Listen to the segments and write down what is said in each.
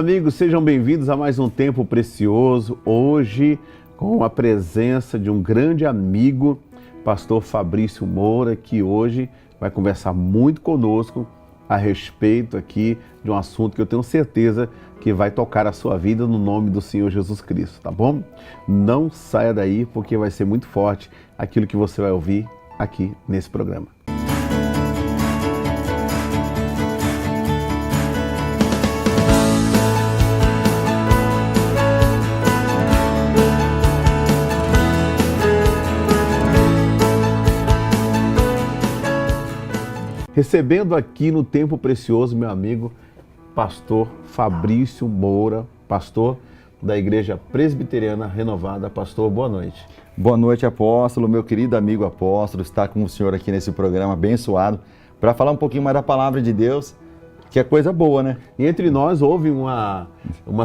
Amigos, sejam bem-vindos a mais um Tempo Precioso. Hoje, com a presença de um grande amigo, pastor Fabrício Moura, que hoje vai conversar muito conosco a respeito aqui de um assunto que eu tenho certeza que vai tocar a sua vida no nome do Senhor Jesus Cristo, tá bom? Não saia daí, porque vai ser muito forte aquilo que você vai ouvir aqui nesse programa. Recebendo aqui no Tempo Precioso, meu amigo, pastor Fabrício Moura, pastor da Igreja Presbiteriana Renovada. Pastor, boa noite. Boa noite, apóstolo, meu querido amigo apóstolo, está com o senhor aqui nesse programa abençoado, para falar um pouquinho mais da palavra de Deus, que é coisa boa, né? E entre nós houve uma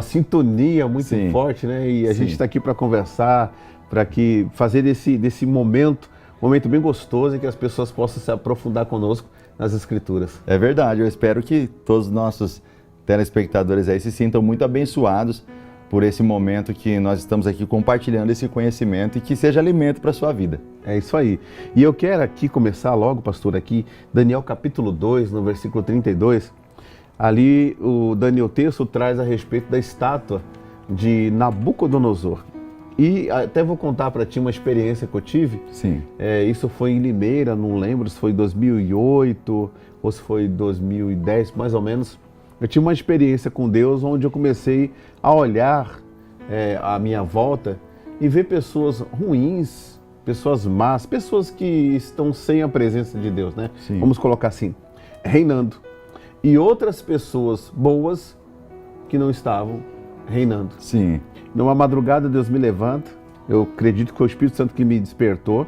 sintonia muito forte, né? E a gente está aqui para conversar, para fazer desse momento bem gostoso em que as pessoas possam se aprofundar conosco nas Escrituras. É verdade, eu espero que todos os nossos telespectadores aí se sintam muito abençoados por esse momento que nós estamos aqui compartilhando esse conhecimento e que seja alimento para a sua vida. É isso aí. E eu quero aqui começar logo, pastor, aqui, Daniel capítulo 2, no versículo 32, ali o texto traz a respeito da estátua de Nabucodonosor. E até vou contar para ti uma experiência que eu tive. Sim. Isso foi em Limeira, não lembro se foi 2008 ou se foi 2010, mais ou menos. Eu tive uma experiência com Deus onde eu comecei a olhar à minha volta e ver pessoas ruins, pessoas más, pessoas que estão sem a presença de Deus, né? Sim. Vamos colocar assim, reinando. E outras pessoas boas que não estavam reinando. Sim. Numa madrugada Deus me levanta, eu acredito que foi o Espírito Santo que me despertou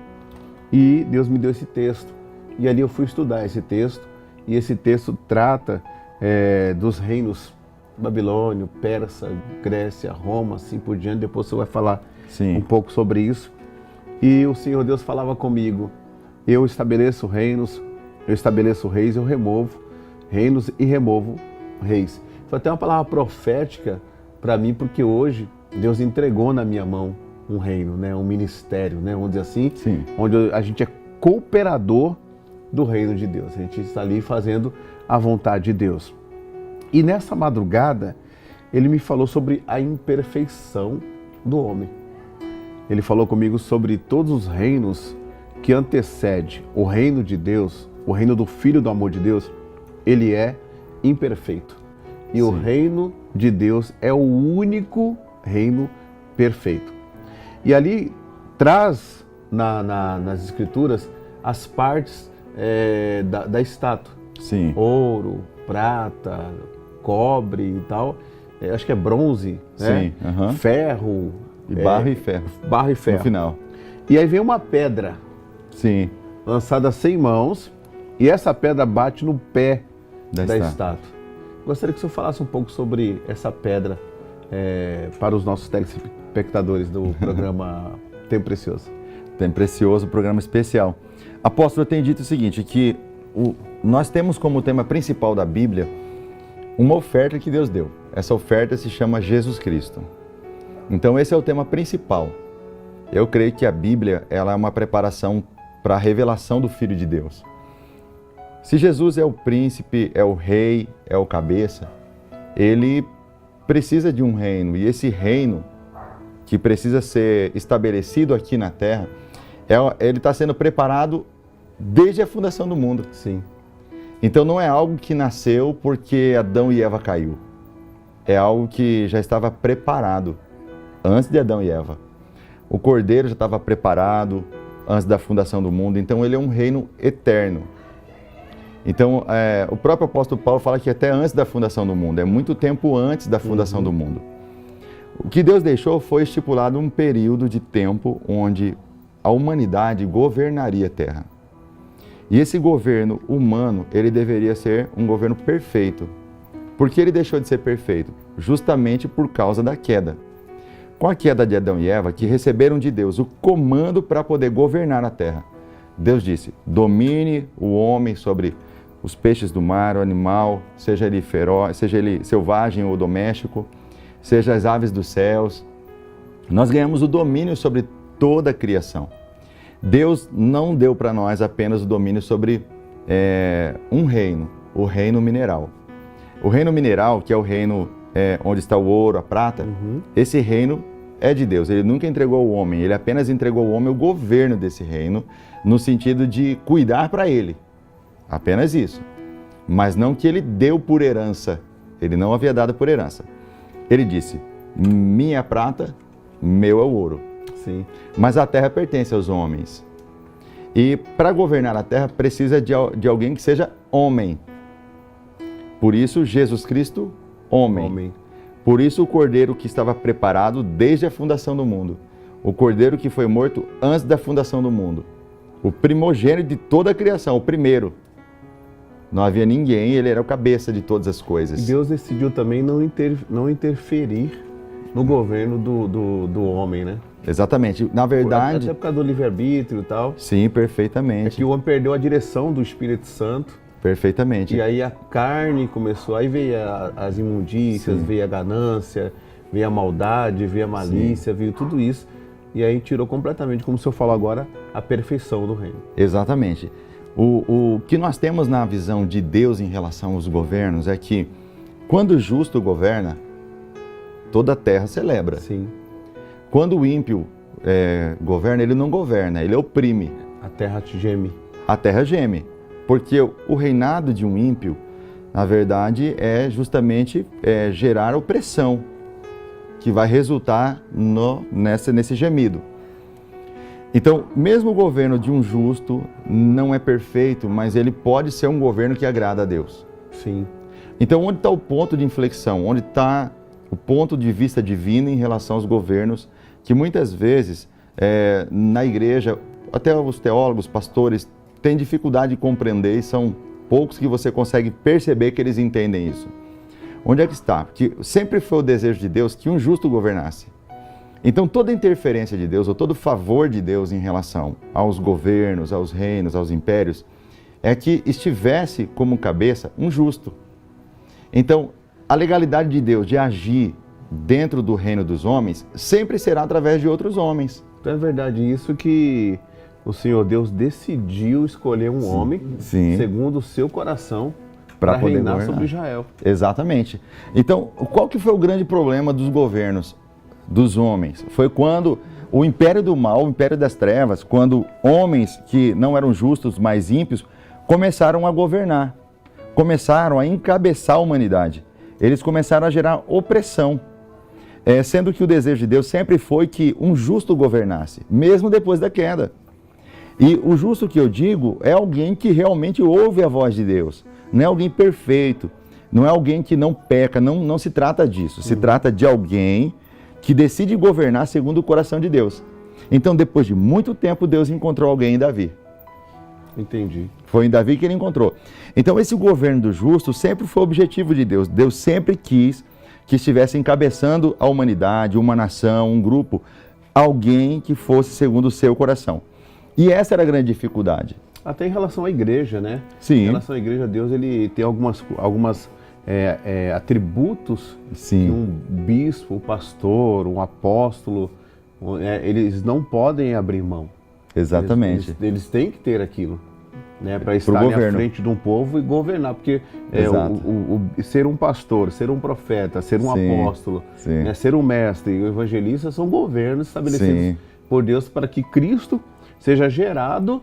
e Deus me deu esse texto. E ali eu fui estudar esse texto e esse texto trata dos reinos Babilônio, Persa, Grécia, Roma, assim por diante. Depois você vai falar um pouco sobre isso. E o Senhor Deus falava comigo, eu estabeleço reinos, eu estabeleço reis, eu removo reinos e removo reis. Foi até uma palavra profética para mim, porque hoje Deus entregou na minha mão um reino, né? Um ministério, né? Vamos dizer assim, onde a gente é cooperador do reino de Deus. A gente está ali fazendo a vontade de Deus. E nessa madrugada, ele me falou sobre a imperfeição do homem. Ele falou comigo sobre todos os reinos que antecedem o reino de Deus, o reino do Filho do amor de Deus, ele é imperfeito. E o reino de Deus é o único reino perfeito. E ali traz nas Escrituras as partes da estátua. Sim. Ouro, prata, cobre e tal. Acho que é bronze, né? Uhum. Ferro. E barro e ferro. Barro e ferro. No final. E aí vem uma pedra. Sim. Lançada sem mãos. E essa pedra bate no pé da estátua. Gostaria que o senhor falasse um pouco sobre essa pedra para os nossos telespectadores do programa Tempo Precioso. Tempo Precioso, programa especial. Apóstolo, eu tenho dito o seguinte, que nós temos como tema principal da Bíblia uma oferta que Deus deu. Essa oferta se chama Jesus Cristo. Então esse é o tema principal. Eu creio que a Bíblia ela é uma preparação para a revelação do Filho de Deus. Se Jesus é o príncipe, é o rei, é o cabeça, ele precisa de um reino. E esse reino, que precisa ser estabelecido aqui na terra, ele está sendo preparado desde a fundação do mundo. Sim. Então não é algo que nasceu porque Adão e Eva caiu. É algo que já estava preparado antes de Adão e Eva. O Cordeiro já estava preparado antes da fundação do mundo. Então ele é um reino eterno. Então, o próprio apóstolo Paulo fala que até antes da fundação do mundo, é muito tempo antes da fundação do mundo. O que Deus deixou foi estipulado um período de tempo onde a humanidade governaria a terra. E esse governo humano, ele deveria ser um governo perfeito. Por que ele deixou de ser perfeito? Justamente por causa da queda. Com a queda de Adão e Eva, que receberam de Deus o comando para poder governar a terra, Deus disse, domine o homem sobre os peixes do mar, o animal, seja ele feroz, seja ele selvagem ou doméstico, seja as aves dos céus. Nós ganhamos o domínio sobre toda a criação. Deus não deu para nós apenas o domínio sobre um reino, o reino mineral. O reino mineral, que é o reino onde está o ouro, a prata, esse reino é de Deus. Ele nunca entregou ao homem, ele apenas entregou ao homem o governo desse reino, no sentido de cuidar para ele. Apenas isso. Mas não que ele deu por herança. Ele não havia dado por herança. Ele disse, minha prata, meu é o ouro. Sim. Mas a terra pertence aos homens. E para governar a terra precisa de alguém que seja homem. Por isso Jesus Cristo, homem. Por isso o cordeiro que estava preparado desde a fundação do mundo. O cordeiro que foi morto antes da fundação do mundo. O primogênito de toda a criação, o primeiro. Não havia ninguém, ele era o cabeça de todas as coisas. E Deus decidiu também não interferir no governo do homem, né? Exatamente. Na verdade... Até por causa do livre-arbítrio e tal. Sim, perfeitamente. É que o homem perdeu a direção do Espírito Santo. Perfeitamente. E aí a carne começou, aí veio as imundícias, veio a ganância, veio a maldade, veio a malícia, veio tudo isso. E aí tirou completamente, como o senhor falou agora, a perfeição do reino. Exatamente. O que nós temos na visão de Deus em relação aos governos é que quando o justo governa, toda a terra celebra. Sim. Quando o ímpio governa, ele não governa, ele oprime. A terra geme. A terra geme. Porque o reinado de um ímpio, na verdade, é justamente gerar opressão, que vai resultar nesse gemido. Então, mesmo o governo de um justo não é perfeito, mas ele pode ser um governo que agrada a Deus. Sim. Então, onde está o ponto de inflexão? Onde está o ponto de vista divino em relação aos governos, que muitas vezes, na igreja, até os teólogos, pastores, têm dificuldade de compreender e são poucos que você consegue perceber que eles entendem isso. Onde é que está? Porque sempre foi o desejo de Deus que um justo governasse. Então, toda interferência de Deus, ou todo favor de Deus em relação aos governos, aos reinos, aos impérios, é que estivesse como cabeça um justo. Então, a legalidade de Deus de agir dentro do reino dos homens sempre será através de outros homens. Então é verdade isso que o Senhor Deus decidiu escolher um homem, segundo o seu coração, para reinar sobre Israel. Exatamente. Então, qual que foi o grande problema dos governos dos homens? Foi quando o império do mal, o império das trevas, quando homens que não eram justos, mas ímpios, começaram a governar, começaram a encabeçar a humanidade. Eles começaram a gerar opressão, sendo que o desejo de Deus sempre foi que um justo governasse, mesmo depois da queda. E o justo que eu digo é alguém que realmente ouve a voz de Deus, não é alguém perfeito, não é alguém que não peca, não se trata disso, se trata de alguém que decide governar segundo o coração de Deus. Então, depois de muito tempo, Deus encontrou alguém em Davi. Entendi. Foi em Davi que ele encontrou. Então, esse governo do justo sempre foi o objetivo de Deus. Deus sempre quis que estivesse encabeçando a humanidade, uma nação, um grupo, alguém que fosse segundo o seu coração. E essa era a grande dificuldade. Até em relação à igreja, né? Sim. Em relação à igreja, Deus ele tem algumas atributos que um bispo, um pastor, um apóstolo, eles não podem abrir mão. Exatamente. Eles têm que ter aquilo, né, para estarem à frente de um povo e governar, porque ser um pastor, ser um profeta, ser um apóstolo, né, ser um mestre e um evangelista são governos estabelecidos por Deus para que Cristo seja gerado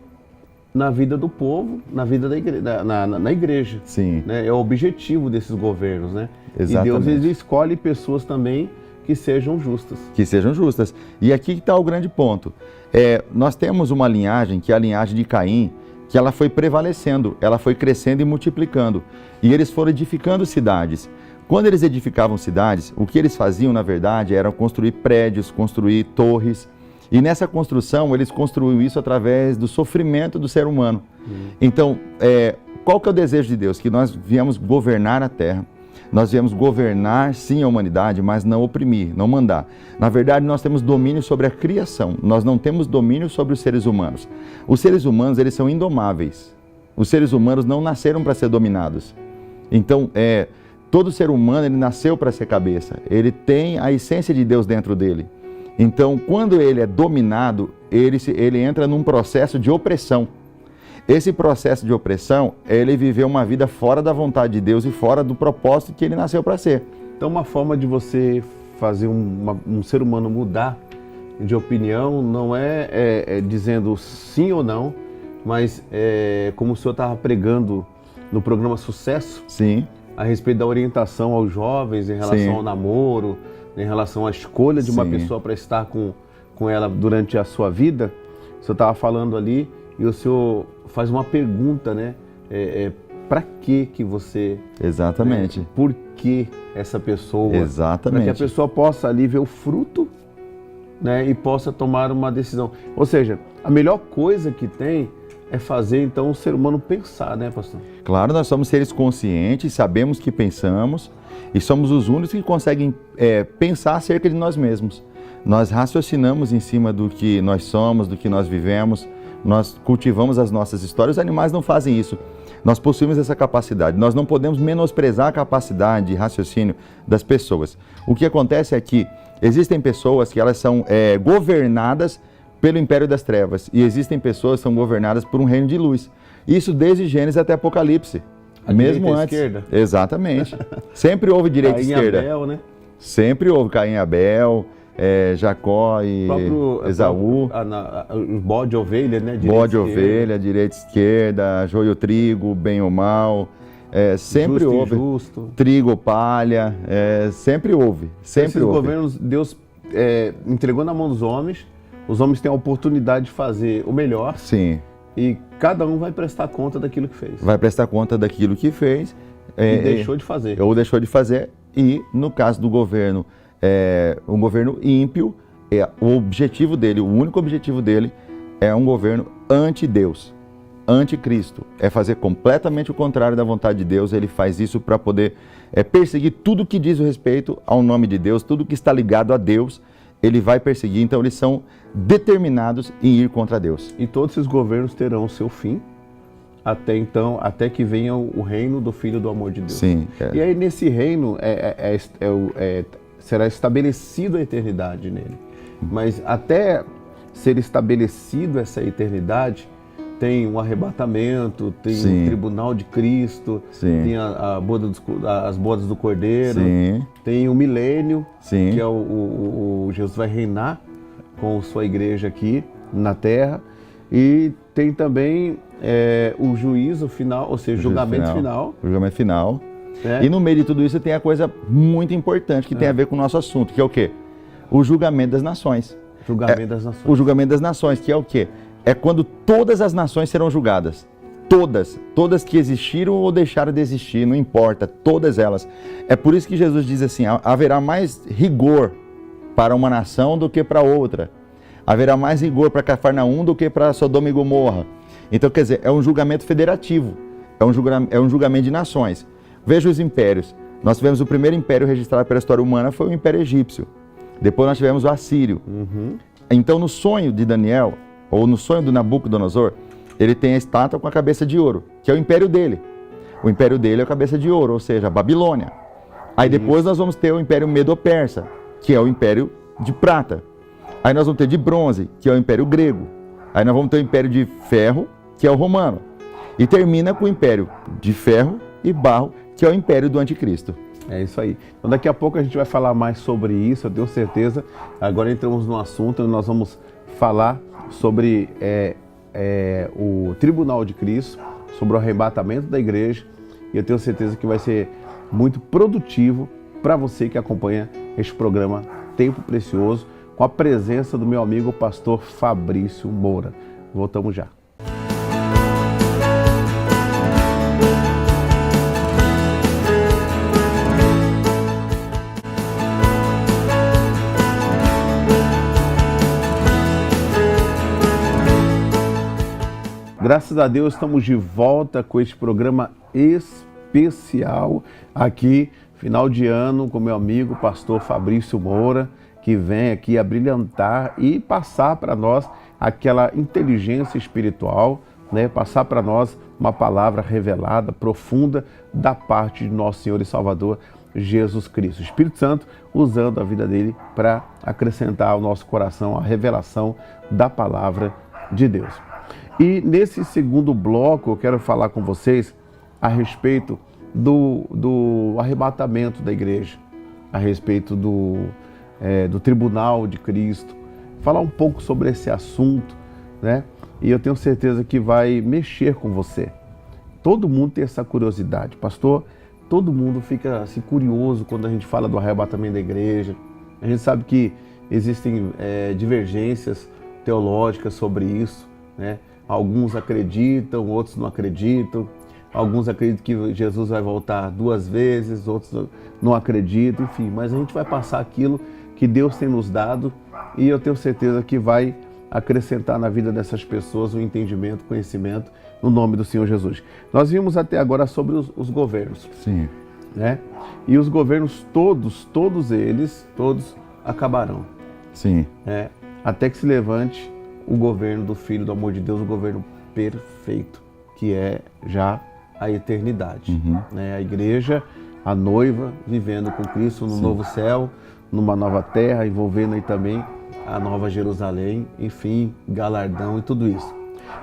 na vida do povo, na vida da igreja, na igreja. Sim. Né? É o objetivo desses governos, né? Exatamente. E Deus ele escolhe pessoas também que sejam justas. Que sejam justas. E aqui está o grande ponto. Nós temos uma linhagem, que é a linhagem de Caim, que ela foi prevalecendo, ela foi crescendo e multiplicando. E eles foram edificando cidades. Quando eles edificavam cidades, o que eles faziam, na verdade, era construir prédios, construir torres. E nessa construção, eles construíram isso através do sofrimento do ser humano. Então, qual que é o desejo de Deus? Que nós viemos governar a terra. Nós viemos governar, sim, a humanidade, mas não oprimir, não mandar. Na verdade, nós temos domínio sobre a criação. Nós não temos domínio sobre os seres humanos. Os seres humanos, eles são indomáveis. Os seres humanos não nasceram para ser dominados. Então, todo ser humano, ele nasceu para ser cabeça. Ele tem a essência de Deus dentro dele. Então, quando ele é dominado, ele entra num processo de opressão. Esse processo de opressão é ele viver uma vida fora da vontade de Deus e fora do propósito que ele nasceu para ser. Então, uma forma de você fazer um ser humano mudar de opinião não é dizendo sim ou não, mas como o senhor estava pregando no programa Sucesso, Sim. a respeito da orientação aos jovens em relação Sim. ao namoro, em relação à escolha de uma Sim. pessoa para estar com ela durante a sua vida. O senhor estava falando ali e o senhor faz uma pergunta, né? Para que você... Exatamente. Por que essa pessoa? Exatamente. Para que a pessoa possa ali ver o fruto, né? E possa tomar uma decisão. Ou seja, a melhor coisa que tem é fazer então o ser humano pensar, né, pastor? Claro, nós somos seres conscientes, sabemos que pensamos e somos os únicos que conseguem pensar acerca de nós mesmos. Nós raciocinamos em cima do que nós somos, do que nós vivemos, nós cultivamos as nossas histórias. Os animais não fazem isso. Nós possuímos essa capacidade. Nós não podemos menosprezar a capacidade de raciocínio das pessoas. O que acontece é que existem pessoas que elas são governadas pelo império das trevas e existem pessoas que são governadas por um reino de luz. Isso desde Gênesis até Apocalipse. Mesmo antes. Esquerda. Exatamente. Sempre houve direita e Caim e esquerda. Abel, né? Sempre houve Caim e Abel, Jacó e Esaú. O bode ovelha, né? Direita, Bode, esquerda. ovelha, direita, esquerda, joio, trigo, bem ou mal. Sempre Justo e houve. injusto. Trigo, palha. Sempre houve. Sempre Esses houve. governos, Deus entregou na mão dos homens. Os homens têm a oportunidade de fazer o melhor Sim. e cada um vai prestar conta daquilo que fez. Vai prestar conta daquilo que fez. E deixou de fazer. Ou deixou de fazer. E no caso do governo, um governo ímpio, o objetivo dele, o único objetivo dele é um governo anti-Deus, anti-Cristo. É fazer completamente o contrário da vontade de Deus. Ele faz isso para poder perseguir tudo que diz o respeito ao nome de Deus, tudo que está ligado a Deus, ele vai perseguir. Então eles são determinados em ir contra Deus. E todos esses governos terão o seu fim até que venha o reino do Filho do amor de Deus. Sim. E aí nesse reino será estabelecida a eternidade nele. Mas até ser estabelecido essa eternidade, tem um arrebatamento, tem Sim. o tribunal de Cristo, Sim. tem as bodas do Cordeiro, Sim. tem o milênio, Sim. que é o Jesus vai reinar com sua igreja aqui na terra, e tem também o juízo final, ou seja, o julgamento final. O julgamento final. Né? E no meio de tudo isso tem a coisa muito importante que tem a ver com o nosso assunto, que é o quê? O julgamento das nações. Julgamento das nações. O julgamento das nações, que é o quê? É quando todas as nações serão julgadas. Todas que existiram ou deixaram de existir, não importa, todas elas. É por isso que Jesus diz assim, haverá mais rigor para uma nação do que para outra. Haverá mais rigor para Cafarnaum do que para Sodoma e Gomorra. Então, quer dizer, é um julgamento federativo, é um julgamento de nações. Veja os impérios. Nós tivemos o primeiro império registrado pela história humana, foi o Império Egípcio. Depois nós tivemos o Assírio. Uhum. Então, no sonho de Daniel, ou no sonho do Nabucodonosor, ele tem a estátua com a cabeça de ouro, que é o império dele. O império dele é a cabeça de ouro, ou seja, a Babilônia. Aí depois nós vamos ter o Império Medo-Persa, que é o império de prata. Aí nós vamos ter de bronze, que é o Império Grego. Aí nós vamos ter o Império de Ferro, que é o Romano. E termina com o Império de Ferro e Barro, que é o Império do Anticristo. É isso aí. Então daqui a pouco a gente vai falar mais sobre isso, eu tenho certeza. Agora entramos num assunto onde nós vamos falar sobre o Tribunal de Cristo, sobre o arrebatamento da igreja. E eu tenho certeza que vai ser muito produtivo para você que acompanha este programa Tempo Precioso, com a presença do meu amigo pastor Fabrício Moura. Voltamos já. Graças a Deus estamos de volta com este programa especial aqui, final de ano, com meu amigo pastor Fabrício Moura, que vem aqui a brilhantar e passar para nós aquela inteligência espiritual né, passar para nós uma palavra revelada, profunda, da parte de nosso Senhor e Salvador Jesus Cristo. O Espírito Santo usando a vida dele para acrescentar ao nosso coração a revelação da palavra de Deus. E nesse segundo bloco eu quero falar com vocês a respeito do arrebatamento da igreja, a respeito do tribunal de Cristo, falar um pouco sobre esse assunto, né? E eu tenho certeza que vai mexer com você. Todo mundo tem essa curiosidade, pastor. Todo mundo fica assim, curioso quando a gente fala do arrebatamento da igreja. A gente sabe que existem divergências teológicas sobre isso, né? Alguns acreditam, outros não acreditam. Alguns acreditam que Jesus vai voltar 2 vezes, outros não acreditam, enfim. Mas a gente vai passar aquilo que Deus tem nos dado e eu tenho certeza que vai acrescentar na vida dessas pessoas o entendimento, o conhecimento, no nome do Senhor Jesus. Nós vimos até agora sobre os governos. Sim. Né? E os governos todos eles acabarão. Sim. Né? Até que se levante o governo do Filho do amor de Deus, o governo perfeito, que é já a eternidade. Uhum. Né? A igreja, a noiva, vivendo com Cristo no novo céu, numa nova terra, envolvendo aí também a nova Jerusalém, enfim, galardão e tudo isso.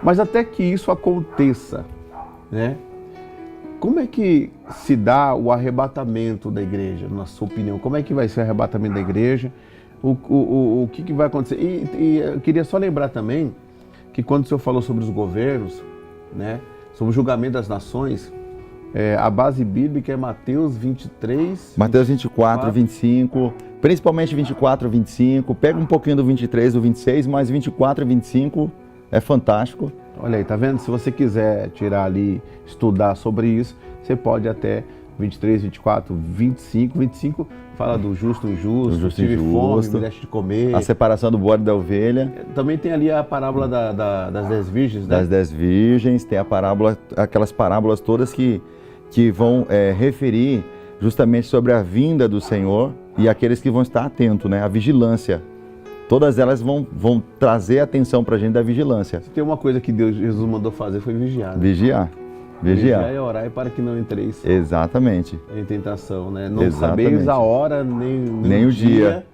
Mas até que isso aconteça, né? Como é que se dá o arrebatamento da igreja, na sua opinião? Como é que vai ser o arrebatamento da igreja? O que vai acontecer? E eu queria só lembrar também que quando o senhor falou sobre os governos, né, sobre o julgamento das nações, a base bíblica é Mateus 23... Mateus 24, 25, principalmente 24, 25. Pega um pouquinho do 23, do 26, mas 24 e 25 é fantástico. Olha aí, tá vendo? Se você quiser tirar ali, estudar sobre isso, você pode até 23, 24, 25. 25 fala do justo e injusto, tive fome, me deste de comer. A separação do bode da ovelha. Também tem ali a parábola das 10 virgens, né? Das 10 virgens, tem a parábola, aquelas parábolas todas que vão referir justamente sobre a vinda do Senhor e aqueles que vão estar atentos, né? A vigilância. Todas elas vão trazer atenção para a gente da vigilância. Se tem uma coisa que Jesus mandou fazer foi vigiar. Né? Vigiar. Vigiar e orar para que não entreis Exatamente. Em tentação, né? Não sabeis a hora nem o dia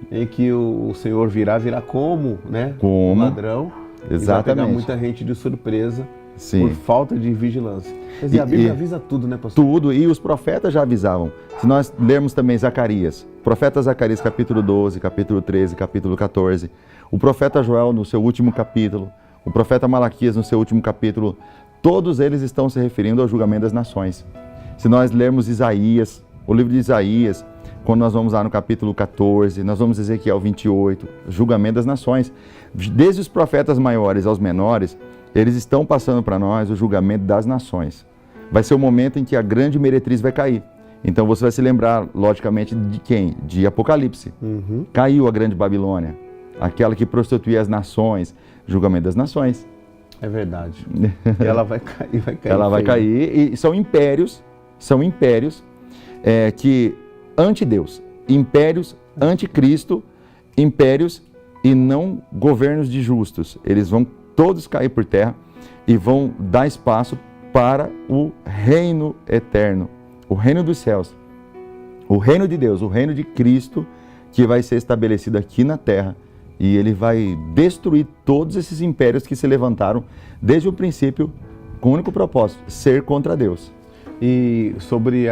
em que o Senhor virá como, né? Como um ladrão. Exatamente. E vai pegar muita gente de surpresa. Sim. Por falta de vigilância. Quer dizer, a Bíblia avisa tudo, né, pastor? Tudo, e os profetas já avisavam. Se nós lermos também Zacarias, profeta Zacarias capítulo 12, capítulo 13, capítulo 14, o profeta Joel no seu último capítulo, o profeta Malaquias no seu último capítulo, todos eles estão se referindo ao julgamento das nações. Se nós lermos Isaías, o livro de Isaías, quando nós vamos lá no capítulo 14, nós vamos Ezequiel 28, julgamento das nações. Desde os profetas maiores aos menores, eles estão passando para nós o julgamento das nações. Vai ser o momento em que a grande meretriz vai cair. Então você vai se lembrar, logicamente, de quem? De Apocalipse. Uhum. Caiu a grande Babilônia, aquela que prostituía as nações, julgamento das nações. É verdade. E ela vai cair, Ela vai cair, e são impérios que anti-Deus, impérios anti-Cristo, impérios e não governos de justos. Eles vão todos cair por terra e vão dar espaço para o reino eterno, o reino dos céus, o reino de Deus, o reino de Cristo, que vai ser estabelecido aqui na terra, e ele vai destruir todos esses impérios que se levantaram desde o princípio com o único propósito, ser contra Deus. E sobre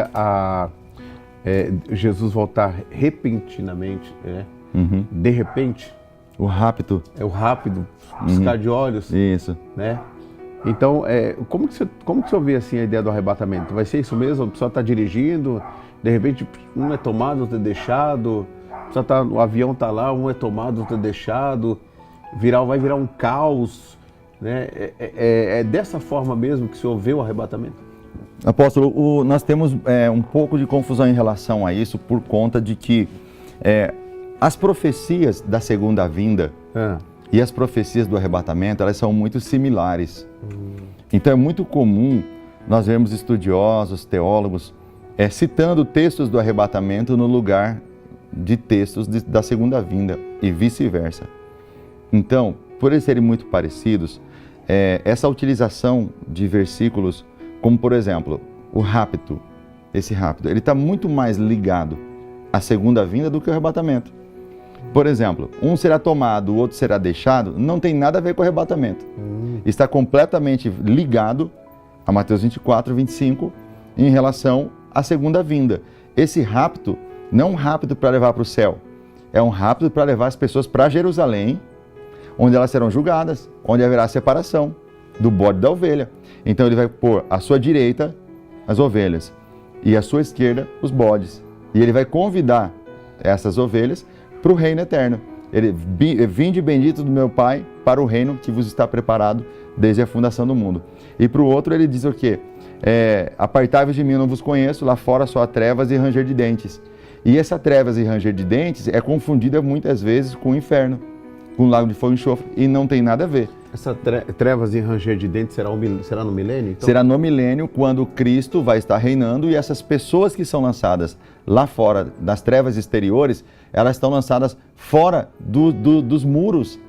Jesus voltar repentinamente, né? Uhum. De repente, o rapto. É o rápido, piscar de olhos. Isso. Né? Então, como que o senhor vê assim, a ideia do arrebatamento? Vai ser isso mesmo? A pessoa está dirigindo, de repente um é tomado, outro é deixado, o avião está lá, um é tomado, outro é deixado, vai virar um caos. Né? É dessa forma mesmo que o senhor vê o arrebatamento? Apóstolo, nós temos um pouco de confusão em relação a isso por conta de que as profecias da segunda vinda e as profecias do arrebatamento, elas são muito similares. Então é muito comum nós vermos estudiosos, teólogos, citando textos do arrebatamento no lugar de textos da segunda vinda e vice-versa. Então, por eles serem muito parecidos, essa utilização de versículos, como por exemplo, o rapto, esse rapto, ele está muito mais ligado à segunda vinda do que ao arrebatamento. Por exemplo, um será tomado, o outro será deixado, não tem nada a ver com o arrebatamento. Está completamente ligado a Mateus 24, 25, em relação à segunda vinda. Esse rapto não é um rapto para levar para o céu, é um rapto para levar as pessoas para Jerusalém, onde elas serão julgadas, onde haverá separação do bode da ovelha. Então ele vai pôr à sua direita as ovelhas e à sua esquerda os bodes. E ele vai convidar essas ovelhas para o reino eterno. Vinde bendito do meu Pai para o reino que vos está preparado desde a fundação do mundo. E para o outro ele diz o quê? Apartai-vos de mim, eu não vos conheço, lá fora só há trevas e ranger de dentes. E essa trevas e ranger de dentes é confundida muitas vezes com o inferno, com o lago de fogo e enxofre, e não tem nada a ver. Essa trevas e ranger de dentes será no milênio? Então? Será no milênio, quando Cristo vai estar reinando e essas pessoas que são lançadas lá fora, das trevas exteriores, elas estão lançadas fora dos muros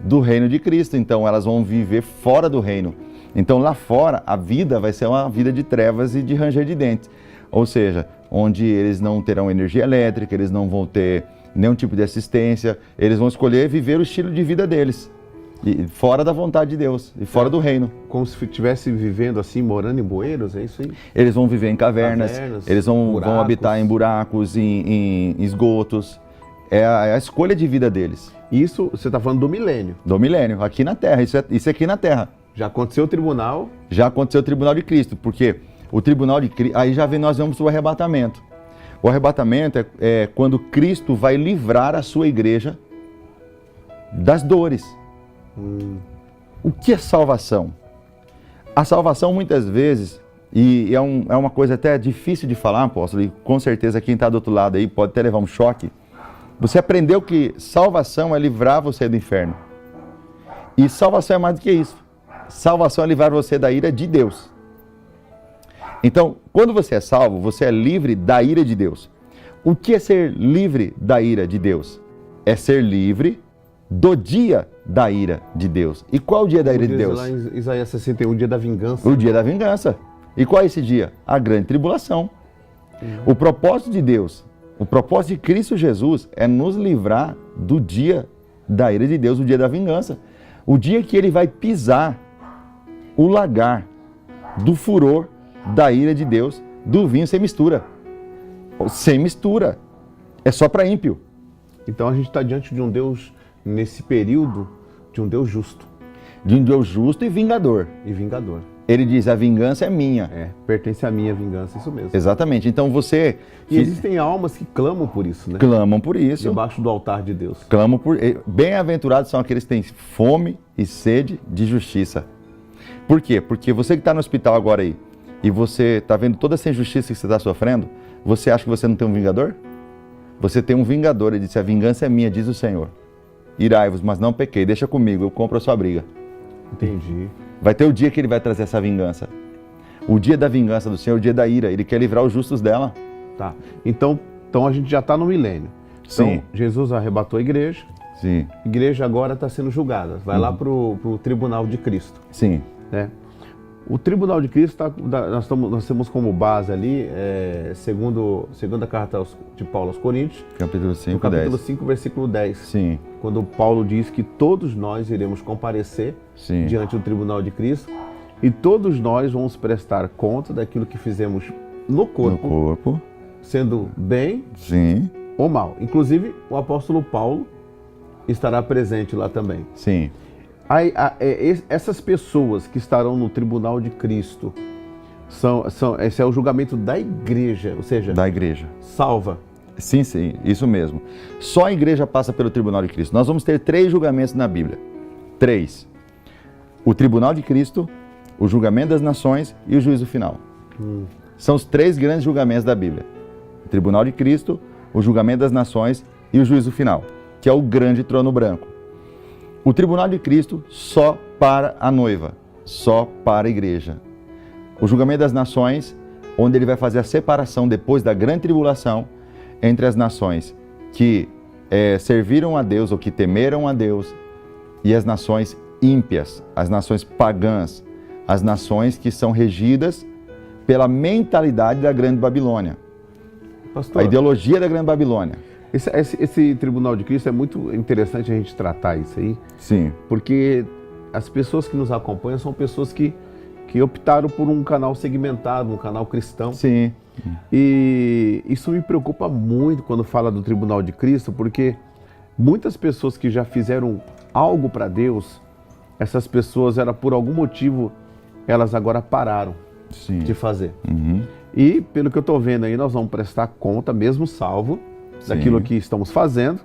do reino de Cristo. Então elas vão viver fora do reino. Então lá fora a vida vai ser uma vida de trevas e de ranger de dentes. Ou seja, onde eles não terão energia elétrica, eles não vão ter nenhum tipo de assistência, eles vão escolher viver o estilo de vida deles. E fora da vontade de Deus, e fora do reino. Como se estivesse vivendo assim, morando em bueiros, é isso aí? Eles vão viver em cavernas, eles vão habitar em buracos, em esgotos. É a escolha de vida deles. Isso, você está falando do milênio. Do milênio, aqui na Terra, isso é aqui na Terra. Já aconteceu o tribunal? Já aconteceu o tribunal de Cristo, porque o tribunal de Cristo, aí nós vamos para o arrebatamento. O arrebatamento é quando Cristo vai livrar a sua igreja das dores. O que é salvação? A salvação muitas vezes, e é uma coisa até difícil de falar, apóstolo, e com certeza quem está do outro lado aí pode até levar um choque. Você aprendeu que salvação é livrar você do inferno. E salvação é mais do que isso. Salvação é livrar você da ira de Deus. Então, quando você é salvo, você é livre da ira de Deus. O que é ser livre da ira de Deus? É ser livre do dia da ira de Deus. E qual é o dia da ira de Deus? Lá em Isaías 61, o dia da vingança. O dia da vingança. E qual é esse dia? A grande tribulação. O propósito de Deus, o propósito de Cristo Jesus é nos livrar do dia da ira de Deus, o dia da vingança. O dia que ele vai pisar o lagar do furor da ira de Deus, do vinho sem mistura. Sem mistura. É só para ímpio. Então a gente está diante de um Deus, nesse período, de um Deus justo. De um Deus justo e vingador. E vingador. Ele diz, a vingança é minha. Pertence à minha vingança, isso mesmo. Exatamente. Então você... E existem almas que clamam por isso, né? Clamam por isso. Debaixo do altar de Deus. Clamam por... Bem-aventurados são aqueles que têm fome e sede de justiça. Por quê? Porque você que está no hospital agora aí, e você está vendo toda essa injustiça que você está sofrendo, você acha que você não tem um vingador? Você tem um vingador. Ele disse, a vingança é minha, diz o Senhor. Irai-vos, mas não pequei, deixa comigo, eu compro a sua briga. Entendi. Vai ter o dia que ele vai trazer essa vingança. O dia da vingança do Senhor, o dia da ira. Ele quer livrar os justos dela. Tá. Então a gente já está no milênio. Então, Sim. Jesus arrebatou a igreja. Sim. A igreja agora está sendo julgada. Vai lá para o tribunal de Cristo. Sim. Né? O tribunal de Cristo, nós temos como base ali, segunda carta de Paulo aos Coríntios, Capítulo 5, no capítulo 10. 5, versículo 10. Sim. Quando Paulo diz que todos nós iremos comparecer Sim. diante do tribunal de Cristo e todos nós vamos prestar conta daquilo que fizemos no corpo, sendo bem Sim. ou mal. Inclusive, o apóstolo Paulo estará presente lá também. Sim. Essas pessoas que estarão no tribunal de Cristo, esse é o julgamento da igreja, ou seja, Da igreja. salva. Sim, sim, isso mesmo. Só a igreja passa pelo tribunal de Cristo. Nós vamos ter 3 julgamentos na Bíblia. 3. O tribunal de Cristo, o julgamento das nações e o juízo final. São os 3 grandes julgamentos da Bíblia. O tribunal de Cristo, o julgamento das nações e o juízo final, que é o grande trono branco. O tribunal de Cristo só para a noiva, só para a igreja. O julgamento das nações, onde ele vai fazer a separação depois da grande tribulação entre as nações que serviram a Deus ou que temeram a Deus e as nações ímpias, as nações pagãs, as nações que são regidas pela mentalidade da Grande Babilônia, Pastor, a ideologia da Grande Babilônia. esse tribunal de Cristo é muito interessante a gente tratar isso aí, Sim, porque as pessoas que nos acompanham são pessoas que optaram por um canal segmentado, um canal cristão. sim, E isso me preocupa muito quando fala do tribunal de Cristo, porque muitas pessoas que já fizeram algo para Deus, essas pessoas, por algum motivo, elas agora pararam sim. de fazer. Uhum. E pelo que eu estou vendo aí, nós vamos prestar conta, mesmo salvo, daquilo que estamos fazendo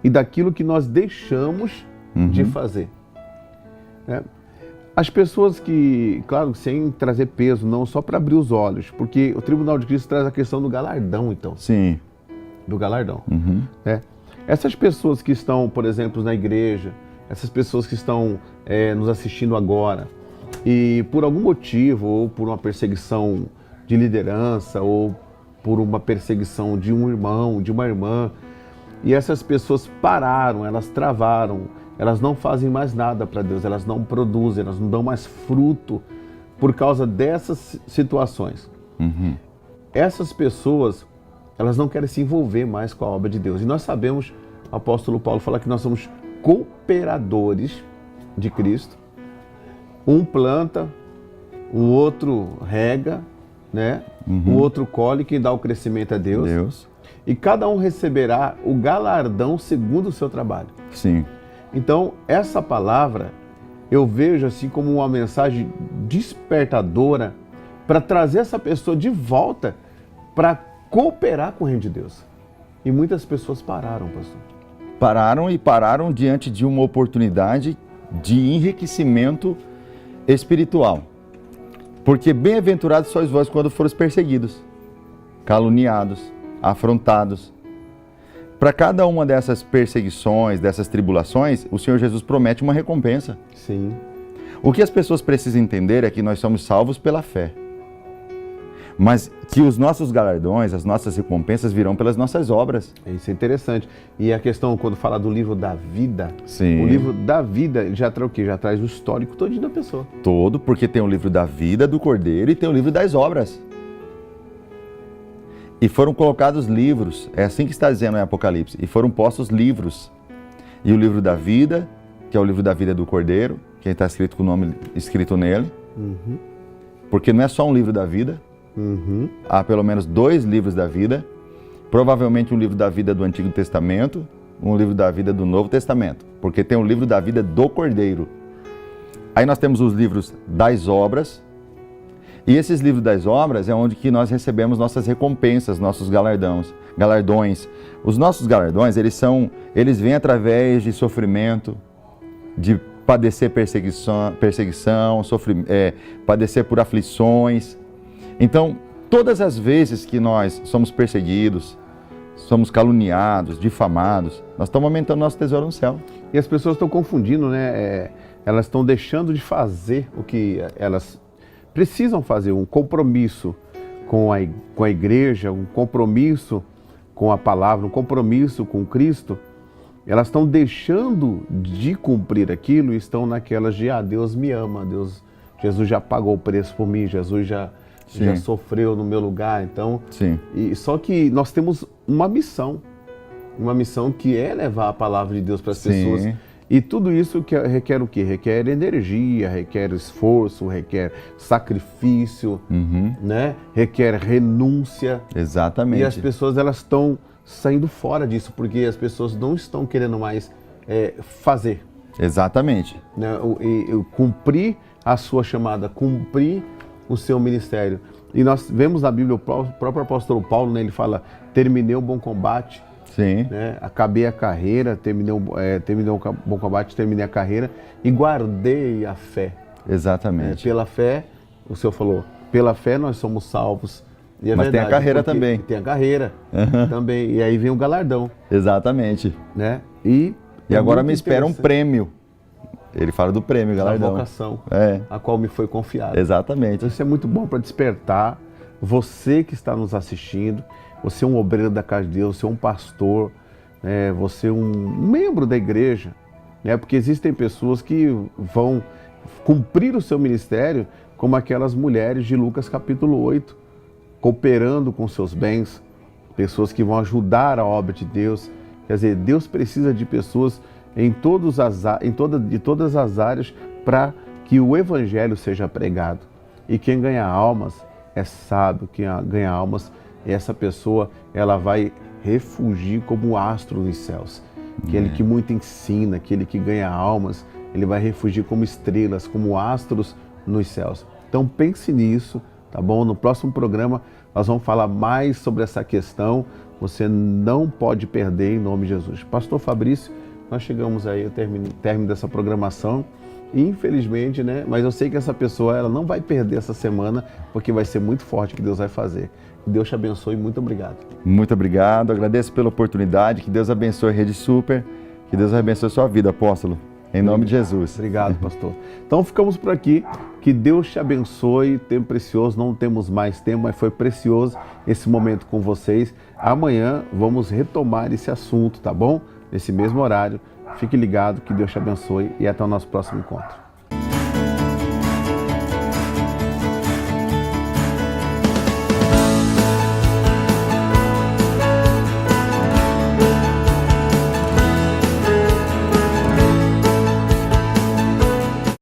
e daquilo que nós deixamos de fazer. Né? As pessoas que, claro, sem trazer peso, não só para abrir os olhos, porque o Tribunal de Cristo traz a questão do galardão, então. Sim. Do galardão. Uhum. Né? Essas pessoas que estão, por exemplo, na igreja, essas pessoas que estão nos assistindo agora, e por algum motivo, ou por uma perseguição de liderança, ou por uma perseguição de um irmão, de uma irmã, e essas pessoas pararam, elas travaram, elas não fazem mais nada para Deus, elas não produzem, elas não dão mais fruto por causa dessas situações. Uhum. Essas pessoas, elas não querem se envolver mais com a obra de Deus. E nós sabemos, o apóstolo Paulo fala que nós somos cooperadores de Cristo. Um planta, o outro rega, né? O outro colhe, quem dá o crescimento é Deus. E cada um receberá o galardão segundo o seu trabalho. Sim. Então, essa palavra eu vejo assim como uma mensagem despertadora para trazer essa pessoa de volta para cooperar com o reino de Deus. E muitas pessoas pararam, pastor. Pararam diante de uma oportunidade de enriquecimento espiritual. Porque bem-aventurados sois vós quando foros perseguidos, caluniados, afrontados. Para cada uma dessas perseguições, dessas tribulações, o Senhor Jesus promete uma recompensa. Sim. O que as pessoas precisam entender é que nós somos salvos pela fé. Mas que os nossos galardões, as nossas recompensas virão pelas nossas obras. Isso é interessante. E a questão, quando fala do livro da vida, Sim. o livro da vida, ele já traz o quê? Já traz o histórico todinho da pessoa. Todo, porque tem o livro da vida do Cordeiro e tem o livro das obras. E foram colocados livros, é assim que está dizendo em Apocalipse, e foram postos livros. E o livro da vida, que é o livro da vida do Cordeiro, que está escrito com o nome escrito nele, porque não é só um livro da vida, há pelo menos 2 livros da vida, provavelmente um livro da vida do Antigo Testamento, um livro da vida do Novo Testamento, porque tem o livro da vida do Cordeiro. Aí nós temos os livros das obras, e esses livros das obras é onde que nós recebemos nossas recompensas, nossos galardões. Os nossos galardões, eles vêm através de sofrimento, de padecer perseguição, padecer por aflições. Então, todas as vezes que nós somos perseguidos, somos caluniados, difamados, nós estamos aumentando nosso tesouro no céu. E as pessoas estão confundindo, né? Elas estão deixando de fazer o que elas precisam fazer, um compromisso com a igreja, um compromisso com a palavra, um compromisso com Cristo. Elas estão deixando de cumprir aquilo e estão naquelas de, Deus me ama, Jesus já pagou o preço por mim, Jesus já sofreu no meu lugar. Então, só que nós temos uma missão que é levar a palavra de Deus para as pessoas. E tudo isso requer o quê? Requer energia, requer esforço, requer sacrifício, né? Requer renúncia. Exatamente. E as pessoas, elas estão saindo fora disso, porque as pessoas não estão querendo mais fazer. Exatamente. Né? Cumprir a sua chamada, cumprir o seu ministério. E nós vemos na Bíblia, o próprio apóstolo Paulo, né, ele fala, terminei o bom combate, né, acabei a carreira, terminei o bom combate, terminei a carreira e guardei a fé. Exatamente. Pela fé, o Senhor falou, pela fé nós somos salvos. E mas verdade, tem a carreira também. Tem a carreira também, e aí vem o galardão. Exatamente. Né? E agora me espera um prêmio. Ele fala do prêmio, galardão. A vocação, a qual me foi confiada. Exatamente. Então, isso é muito bom para despertar você que está nos assistindo. Você é um obreiro da casa de Deus, você é um pastor, você é um membro da igreja, né? Porque existem pessoas que vão cumprir o seu ministério como aquelas mulheres de Lucas capítulo 8, cooperando com seus bens, pessoas que vão ajudar a obra de Deus. Quer dizer, Deus precisa de pessoas de todas as áreas para que o evangelho seja pregado. E quem ganha almas é sábio, quem ganha almas, essa pessoa, ela vai refugir como astro nos céus. Aquele que muito ensina, aquele que ganha almas, ele vai refugir como estrelas, como astros nos céus. Então pense nisso, tá bom? No próximo programa nós vamos falar mais sobre essa questão. Você não pode perder, em nome de Jesus. Pastor Fabrício, nós chegamos aí ao término dessa programação. Infelizmente, né? Mas eu sei que essa pessoa, ela não vai perder essa semana, porque vai ser muito forte o que Deus vai fazer. Que Deus te abençoe, muito obrigado. Muito obrigado, agradeço pela oportunidade, que Deus abençoe a Rede Super, que Deus abençoe a sua vida, apóstolo, em nome de Jesus. Obrigado, pastor. Então ficamos por aqui, que Deus te abençoe, tempo precioso, não temos mais tempo, mas foi precioso esse momento com vocês. Amanhã vamos retomar esse assunto, tá bom? Nesse mesmo horário. Fique ligado, que Deus te abençoe e até o nosso próximo encontro.